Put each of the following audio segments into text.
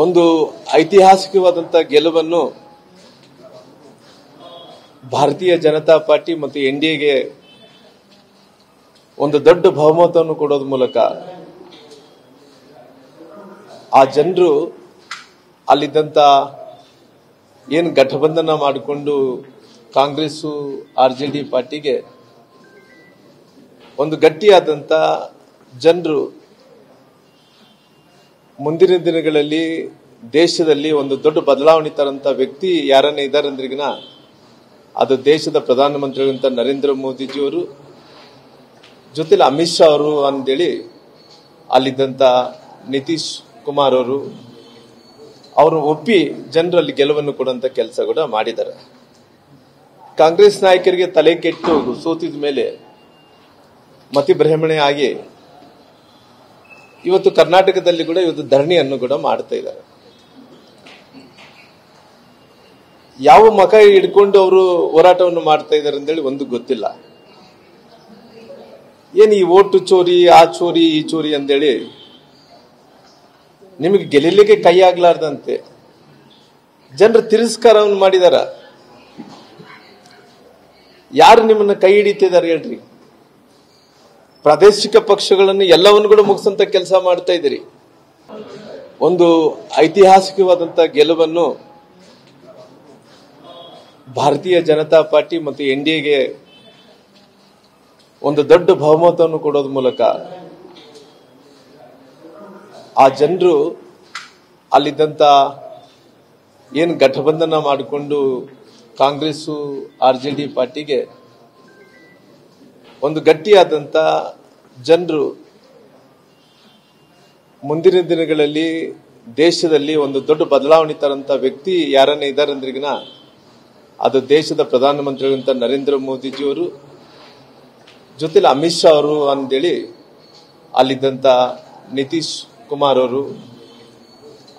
ಒಂದು ಐತಿಹಾಸಿಕವಾದಂತ ಗೆಲುವನ್ನು ಭಾರತೀಯ ಜನತಾ ಪಾರ್ಟಿ ಮತ್ತು ಎನ್ಡಿಎಗೆ ಒಂದು ದೊಡ್ಡ ಬಹುಮತವನ್ನು ಕೊಡೋದ್ರ ಮೂಲಕ ಆ ಜನರು ಅಲ್ಲಿದ್ದಂತ ಏನು ಗಠಬಂಧನ ಮಾಡಿಕೊಂಡು ಕಾಂಗ್ರೆಸ್ ಆರ್ಜೆಡಿ ಪಾರ್ಟಿಗೆ ಒಂದು ಗಟ್ಟಿಯಾದಂತ ಜನರು ಮುಂದಿನ ದಿನಗಳಲ್ಲಿ ದೇಶದಲ್ಲಿ ಒಂದು ದೊಡ್ಡ ಬದಲಾವಣೆ ತರಂತ ವ್ಯಕ್ತಿ ಯಾರನ್ನ ಇದ್ದಾರೆ ಅಂದ್ರಿಗಿನ ಅದು ದೇಶದ ಪ್ರಧಾನಮಂತ್ರಿಗಳಂತ ನರೇಂದ್ರ ಮೋದಿಜಿಯವರು ಜೊತೆಲಿ ಅಮಿತ್ ಶಾ ಅವರು ಅಂತೇಳಿ ಅಲ್ಲಿದ್ದಂತ ನಿತೀಶ್ ಕುಮಾರ್ ಅವರು ಒಪ್ಪಿ ಜನರಲ್ಲಿ ಗೆಲುವನ್ನು ಕೊಡುವಂತ ಕೆಲಸ ಕೂಡ ಮಾಡಿದ್ದಾರೆ. ಕಾಂಗ್ರೆಸ್ ನಾಯಕರಿಗೆ ತಲೆ ಕೆಟ್ಟು ಸೋತಿದ ಮೇಲೆ ಮತಿಭ್ರಮಣೆ ಆಗಿ ಇವತ್ತು ಕರ್ನಾಟಕದಲ್ಲಿ ಕೂಡ ಇವತ್ತು ಧರಣಿಯನ್ನು ಕೂಡ ಮಾಡ್ತಾ ಇದ್ದಾರೆ. ಯಾವ ಮಕ ಹಿಡ್ಕೊಂಡು ಅವರು ಹೋರಾಟವನ್ನು ಮಾಡ್ತಾ ಇದ್ದಾರೆ ಅಂತೇಳಿ ಒಂದು ಗೊತ್ತಿಲ್ಲ. ಏನು ಈ ಓಟು ಚೋರಿ ಆ ಚೋರಿ ಈ ಚೋರಿ ಅಂತೇಳಿ ನಿಮಗೆ ಗೆಲ್ಲಲಿಕ್ಕೆ ಕೈ ಆಗ್ಲಾರ್ದಂತೆ ಜನರು ತಿರಸ್ಕಾರವನ್ನು ಮಾಡಿದಾರ. ಯಾರು ನಿಮ್ಮನ್ನ ಕೈ ಹಿಡಿತಿದ್ದಾರೆ ಹೇಳ್ರಿ? ಪ್ರಾದೇಶಿಕ ಪಕ್ಷಗಳನ್ನು ಎಲ್ಲವನ್ನು ಕೂಡ ಮುಗಿಸಂತ ಕೆಲಸ ಮಾಡ್ತಾ ಇದ್ದೀರಿ. ಒಂದು ಐತಿಹಾಸಿಕವಾದಂತ ಗೆಲುವನ್ನು ಭಾರತೀಯ ಜನತಾ ಪಾರ್ಟಿ ಮತ್ತು ಎನ್ಡಿಎಗೆ ಒಂದು ದೊಡ್ಡ ಬಹುಮತವನ್ನು ಕೊಡೋದ್ರ ಮೂಲಕ ಆ ಜನರು ಅಲ್ಲಿದ್ದಂತ ಏನು ಗಠಬಂಧನ ಮಾಡಿಕೊಂಡು ಕಾಂಗ್ರೆಸ್ ಆರ್ಜೆಡಿ ಪಾರ್ಟಿಗೆ ಒಂದು ಗಟ್ಟಿಯಾದಂತ ಜನರು ಮುಂದಿನ ದಿನಗಳಲ್ಲಿ ದೇಶದಲ್ಲಿ ಒಂದು ದೊಡ್ಡ ಬದಲಾವಣೆ ತರಂತ ವ್ಯಕ್ತಿ ಯಾರನ್ನ ಇದ್ದಾರೆ ಅಂದ್ರಿಗಿನ ಅದು ದೇಶದ ಪ್ರಧಾನಮಂತ್ರಿಗಳಂತ ನರೇಂದ್ರ ಮೋದಿಜಿಯವರು ಜೊತೆಲಿ ಅಮಿತ್ ಶಾ ಅವರು ಅಂತೇಳಿ ಅಲ್ಲಿದ್ದಂತ ನಿತೀಶ್ ಕುಮಾರ್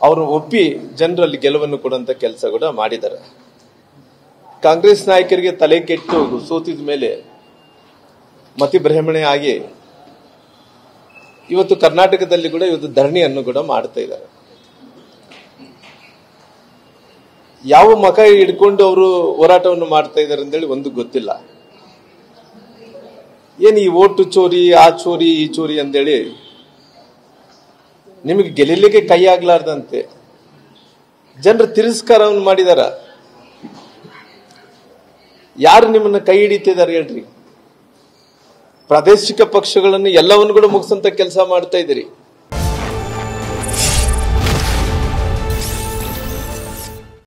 ಅವರು ಒಪ್ಪಿ ಜನರಲ್ಲಿ ಗೆಲುವನ್ನು ಕೊಡುವಂತ ಕೆಲಸ ಕೂಡ ಮಾಡಿದ್ದಾರೆ. ಕಾಂಗ್ರೆಸ್ ನಾಯಕರಿಗೆ ತಲೆ ಕೆಟ್ಟು ಸೋತಿದ ಮೇಲೆ ಮತಿಭ್ರಮಣೆ ಆಗಿ ಇವತ್ತು ಕರ್ನಾಟಕದಲ್ಲಿ ಕೂಡ ಇವತ್ತು ಧರಣಿಯನ್ನು ಕೂಡ ಮಾಡ್ತಾ ಇದ್ದಾರೆ. ಯಾವ ಮಕ ಹಿಡ್ಕೊಂಡು ಅವರು ಹೋರಾಟವನ್ನು ಮಾಡ್ತಾ ಇದ್ದಾರೆ ಅಂತೇಳಿ ಒಂದು ಗೊತ್ತಿಲ್ಲ. ಏನು ಈ ಓಟು ಚೋರಿ ಆ ಚೋರಿ ಈ ಚೋರಿ ಅಂತೇಳಿ ನಿಮಗೆ ಗೆಲ್ಲಲಿಕ್ಕೆ ಕೈ ಆಗ್ಲಾರ್ದಂತೆ ಜನರು ತಿರಸ್ಕಾರವನ್ನು ಮಾಡಿದಾರ. ಯಾರು ನಿಮ್ಮನ್ನ ಕೈ ಹಿಡಿತಿದ್ದಾರೆ ಹೇಳ್ರಿ? ಪ್ರಾದೇಶಿಕ ಪಕ್ಷಗಳನ್ನು ಎಲ್ಲವನ್ನು ಕೂಡ ಮುಗಿಸಂತ ಕೆಲಸ ಮಾಡ್ತಾ ಇದ್ದೀರಿ.